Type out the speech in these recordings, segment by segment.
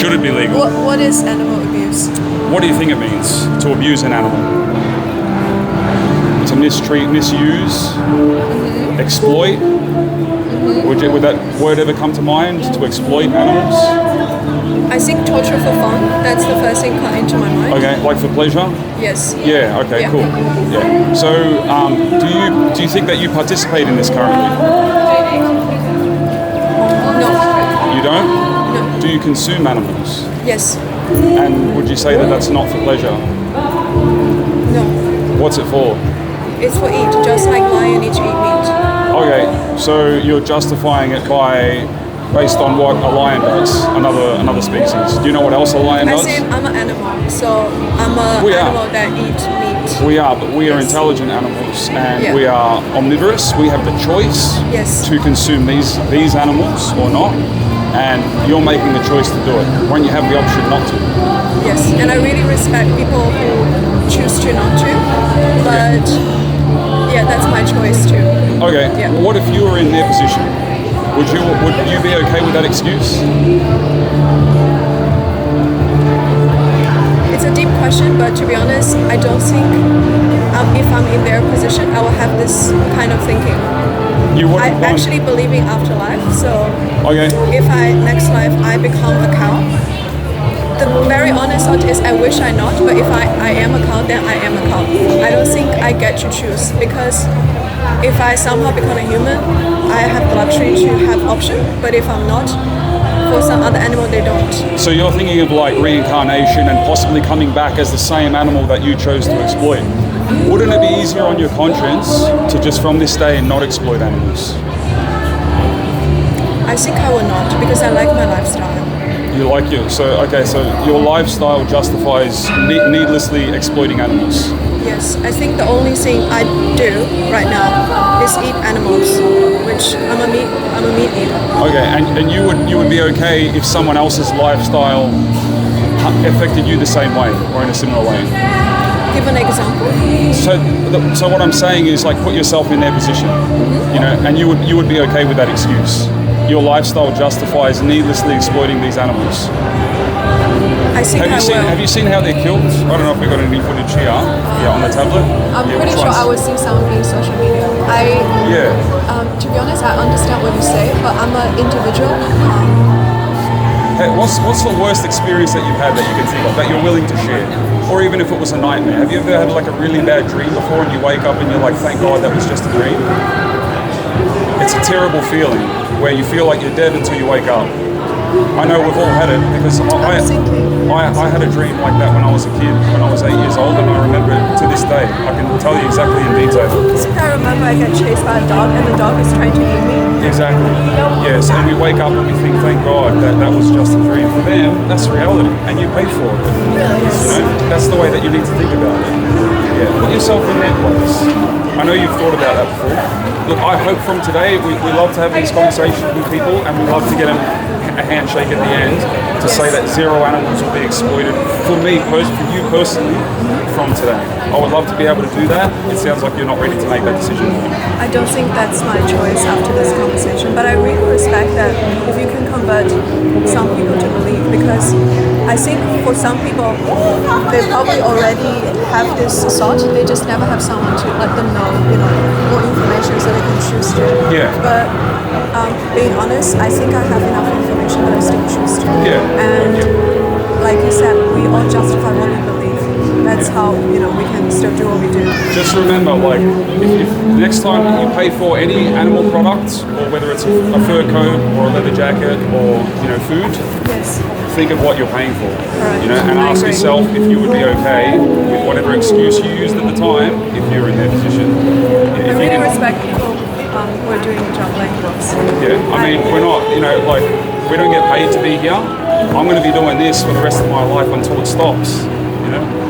Should it be legal? What is animal abuse? What do you think it means to abuse an animal? To mistreat, misuse, exploit? Would that word ever come to mind? To exploit animals? I think torture for fun. That's the first thing come into my mind. Okay, like for pleasure? Yes. Yeah. Okay. Yeah. Cool. Yeah. So, do you think that you participate in this currently? No. You don't? No. Do you consume animals? Yes. And would you say that that's not for pleasure? No. What's it for? It's for eat, just like lion need to eat meat. Okay, so you're justifying it based on what a lion does, another species. Do you know what else a lion does? I say I'm an animal, so I'm an animal that eat meat. We are, but we are intelligent animals, and we are omnivorous. We have the choice to consume these animals or not, and you're making the choice to do it when you have the option not to. Yes, and I really respect people who choose to not to, but yeah, that's my choice too. Okay. Yeah. What if you were in their position? Would you be okay with that excuse? It's a deep question, but to be honest, I don't think if I'm in their position, I will have this kind of thinking. I actually believe in afterlife, so if next life I become a cow, the very honest thought is I wish I not, but if I am a cow, then I am a cow. I don't think I get to choose, because if I somehow become a human, I have the luxury to have option, but if I'm not, for some other animal, they don't. So you're thinking of like reincarnation and possibly coming back as the same animal that you chose to exploit. Wouldn't it be easier on your conscience to just from this day not exploit animals? I think I will not, because I like my lifestyle. You like it, so your lifestyle justifies needlessly exploiting animals. Yes, I think the only thing I do right now is eat animals, which I'm a meat eater. Okay, and you would be okay if someone else's lifestyle affected you the same way or in a similar way? Give an example. So what I'm saying is, like, put yourself in their position, you know, and you would be okay with that excuse. Your lifestyle justifies needlessly exploiting these animals. I think Have you seen how they're killed? I don't know if we got any footage here. On the tablet. I'm pretty sure I was seeing something in social media. To be honest, I understand what you say, but I'm an individual. Hey, what's the worst experience that you've had that you can think of that you're willing to share? Or even if it was a nightmare. Have you ever had like a really bad dream before and you wake up and you're like, thank God that was just a dream? It's a terrible feeling where you feel like you're dead until you wake up. I know we've all had it, because I had a dream like that when I was a kid, when I was 8 years old, and I remember it to this day. I can tell you exactly in detail. I remember I got chased by a dog and the dog is trying to eat me. Exactly. Yes, and we wake up and we think, thank God that was just a dream. For them, that's reality, and you pay for it. Yes. You know, that's the way that you need to think about it. Yeah, put yourself in their place. I know you've thought about that before. Look, I hope from today we love to have these conversations with people, and we love to get them a handshake at the end to say that zero animals will be exploited for you personally from today. I would love to be able to do that. It sounds like you're not ready to make that decision. I don't think that's my choice after this conversation, but I really respect that if you can convert some people to believe, because I think for some people, they probably already have this thought, they just never have someone to let them know, more information so they can choose to. Yeah. But being honest, I think I have enough information that I still choose to. Yeah. And like you said, we all justify what we believe. That's how, we can still do what we do. Just remember, like, if next time you pay for any animal product, or whether it's a fur coat or a leather jacket or, food, yes, think of what you're paying for, right. And ask yourself if you would be okay with whatever excuse you used at the time if you're in their position. I really respect people who are doing the job like this. Yeah, I mean, we're not, we don't get paid to be here. I'm going to be doing this for the rest of my life until it stops,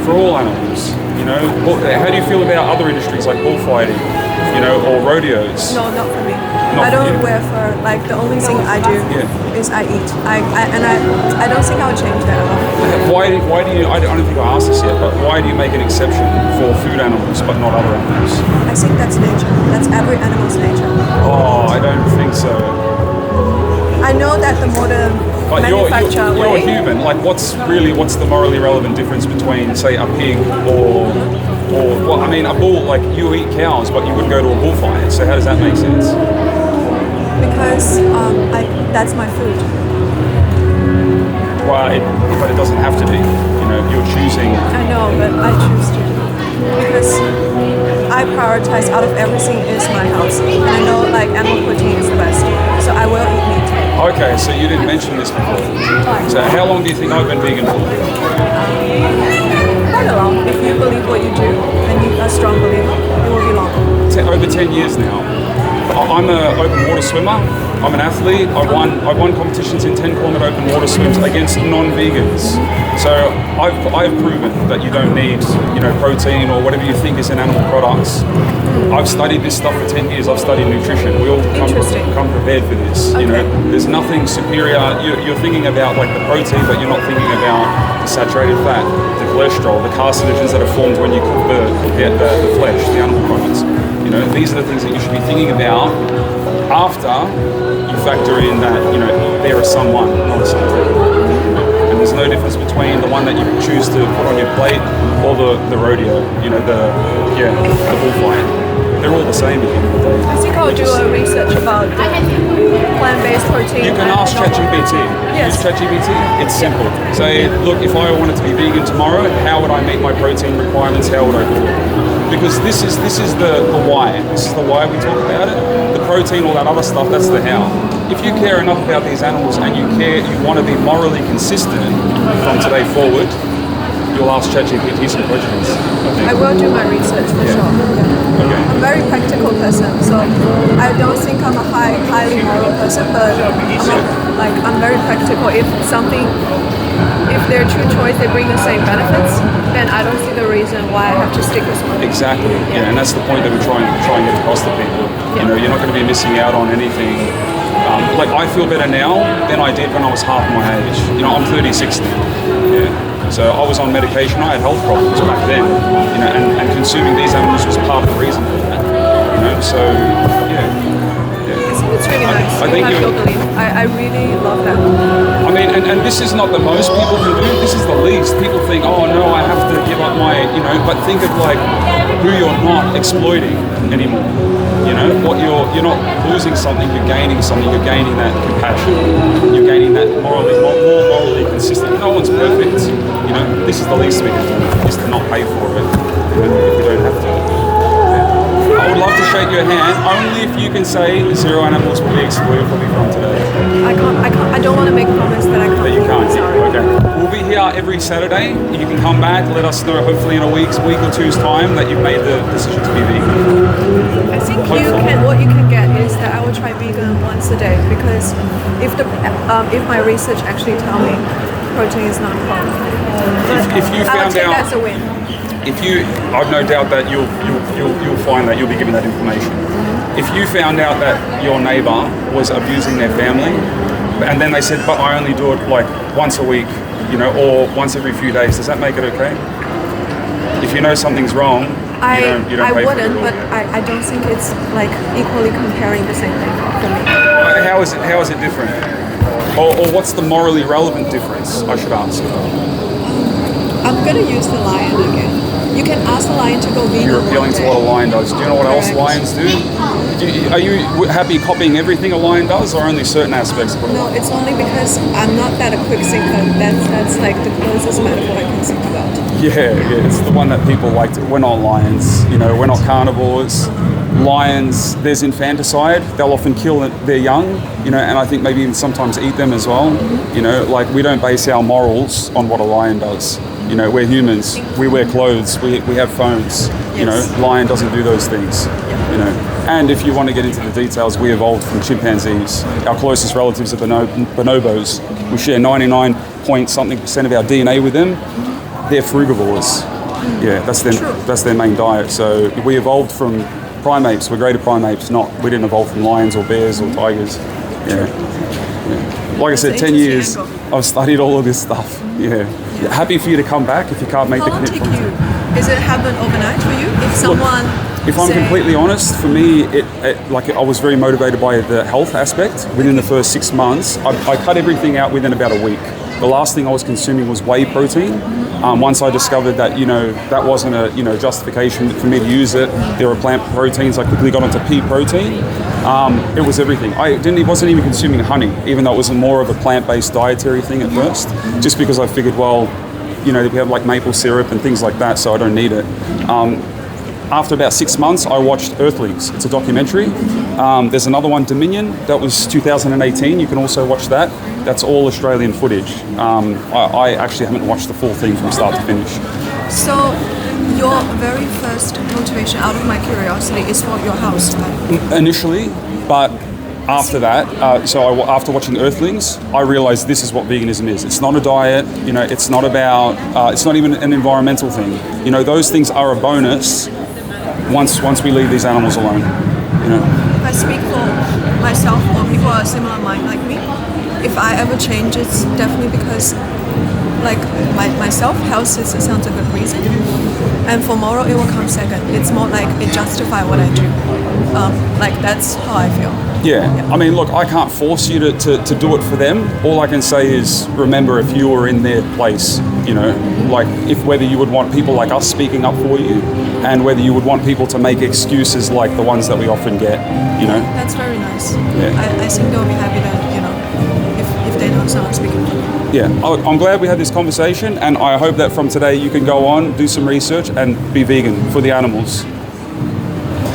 for all animals, How do you feel about other industries like bullfighting, or rodeos? No, not for me. I don't wear fur. Like, the only thing I do is I eat. I don't think I'll change that at all. Why do you, I don't think I asked this yet, but why do you make an exception for food animals but not other animals? I think that's nature. That's every animal's nature. Oh, I don't think so. I know that the modern But manufacture you're way. human. Like, what's the morally relevant difference between, say, a pig or well, I mean, a bull? Like, you eat cows, but you wouldn't go to a bullfight. So how does that make sense? Because that's my food. Well, but it doesn't have to be. You know, you're choosing. I know, but I choose to because I prioritize out of everything is my health, and I know like animal protein is the best, so I will eat meat. Okay, so you didn't mention this before. So how long do you think I've been vegan for? Quite a long. If you believe what you do and you're a strong believer, it will be long. Over 10 years now. I'm an open water swimmer. I'm an athlete. I won competitions in 10-kilometer open water swims against non-vegans. So I've proven that you don't need, you know, protein or whatever you think is in animal products. I've studied this stuff for 10 years. I've studied nutrition. We all come prepared for this. You know, there's nothing superior. You're thinking about like the protein, but you're not thinking about the saturated fat, the cholesterol, the carcinogens that are formed when you cook the flesh, the animal products. You know, these are the things that you should be thinking about after you factor in that, you know, there is someone, not a something. And there's no difference between the one that you choose to put on your plate or the rodeo, you know, the bullfight. They're all the same at the end of the day. I think I'll do a research about the plant-based protein. You can ask ChatGPT. Yes. Use ChatGPT. It's simple. Say, look, if I wanted to be vegan tomorrow, how would I meet my protein requirements? How would I do it? Because this is the why. This is the why we talk about it. The protein, all that other stuff, that's the how. If you care enough about these animals and you want to be morally consistent from today forward, you'll ask ChatGPT some questions. I will do my research for sure. Okay. I'm a very practical person, so I don't think I'm a highly moral person, but I'm very practical. If their true choice, they bring the same benefits, then I don't see the reason why I have to stick with one. Exactly. Yeah, and that's the point that we try and get across to people. You know, you're not going to be missing out on anything. Like I feel better now than I did when I was half my age. You know, I'm 36 now. Yeah. So I was on medication. I had health problems back then. You know, and consuming these animals was part of the reason for that. You know, so yeah. It's really nice. I think I really love that. I mean, and this is not the most people can do. This is the least. People think, oh no, I have to give up my, you know. But think of like who you're not exploiting anymore. You know, what you're not losing something. You're gaining something. You're gaining that compassion. You're gaining that more morally consistent. No one's perfect. You know, this is the least we can do. Is to not pay for it. You know, if we don't have to. I would love to shake your hand, only if you can say zero animals will be excluded from today. I don't want to make a promise that I can't. That you can't. Sorry. Okay. We'll be here every Saturday. You can come back, let us know hopefully in a week or two's time that you've made the decision to be vegan. I think what you can get is that I will try vegan once a day, because if my research actually tell me protein is not a problem, if you I found would take out, that as a win. I've no doubt that you'll find that you'll be given that information. If you found out that your neighbour was abusing their family, and then they said, but I only do it like once a week, you know, or once every few days, does that make it okay? If you know something's wrong, you don't pay for it. I wouldn't, but I don't think it's like equally comparing the same thing for me. How is it different? Or what's the morally relevant difference, I should ask? I'm gonna use the lion again. You can ask the lion to go vegan. You're appealing to what a lion does. Do you know what else lions do? Are you happy copying everything a lion does, or only certain aspects of it? No, it's only because I'm not that a quick thinker. That's like the closest metaphor I can think about. Yeah, it's the one that people like to. We're not lions, you know, we're not carnivores. Lions, there's infanticide. They'll often kill their young, you know, and I think maybe even sometimes eat them as well. You know, like we don't base our morals on what a lion does. You know, we're humans. We wear clothes. We have phones. Yes. You know, lion doesn't do those things. You know, and if you want to get into the details, we evolved from chimpanzees. Our closest relatives are bonobos. We share 99-point-something% of our DNA with them. They're frugivores. Yeah, that's their main diet. So we evolved from primates. We're greater primates. We didn't evolve from lions or bears or tigers. Yeah. Like I said, 10 years. I've studied all of this stuff. Yeah. Happy for you to come back if you can't make the commitment. How long take you? Is it happen overnight for you? If someone If I'm completely honest, for me, I was very motivated by the health aspect. Within the first 6 months, I cut everything out within about a week. The last thing I was consuming was whey protein. Once I discovered that, that wasn't a, justification for me to use it, there were plant proteins, I quickly got onto pea protein. It was everything. I wasn't even consuming honey, even though it was more of a plant-based dietary thing at first, just because I figured, well, we have like maple syrup and things like that, so I don't need it. After about 6 months, I watched Earthlings. It's a documentary. There's another one, Dominion, that was 2018. You can also watch that. That's all Australian footage. I actually haven't watched the full thing from start to finish. So your very first motivation, out of my curiosity, is for your house, right? Initially, but after that, after watching Earthlings, I realized this is what veganism is. It's not a diet, it's not about, it's not even an environmental thing. Those things are a bonus once we leave these animals alone. If I speak for myself or people are similar mind like me, if I ever change, it's definitely because like myself, health sounds a good reason, and for moral it will come second. It's more like it justifies what I do. Like that's how I feel. Yeah. I mean, look, I can't force you to do it for them. All I can say is remember, if you were in their place, like whether you would want people like us speaking up for you, and whether you would want people to make excuses like the ones that we often get, That's very nice. Yeah. I think they'll be happy that, if they know someone speaking for them. Yeah, I'm glad we had this conversation, and I hope that from today you can go on, do some research, and be vegan for the animals.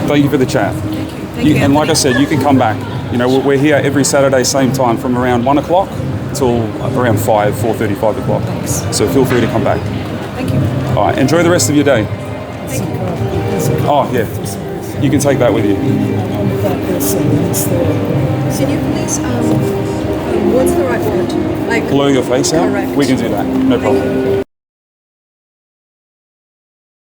Thank you for the chat. Thank you. And like I said, you can come back. We're here every Saturday, same time, from around 1 o'clock till around 4:30, 5 o'clock. Thanks. So feel free to come back. Thank you. All right, enjoy the rest of your day. Thank you. Oh, yeah. You can take that with you. Can you please, what's the right word? Like Blur your face out? Correct. We can do that. No problem.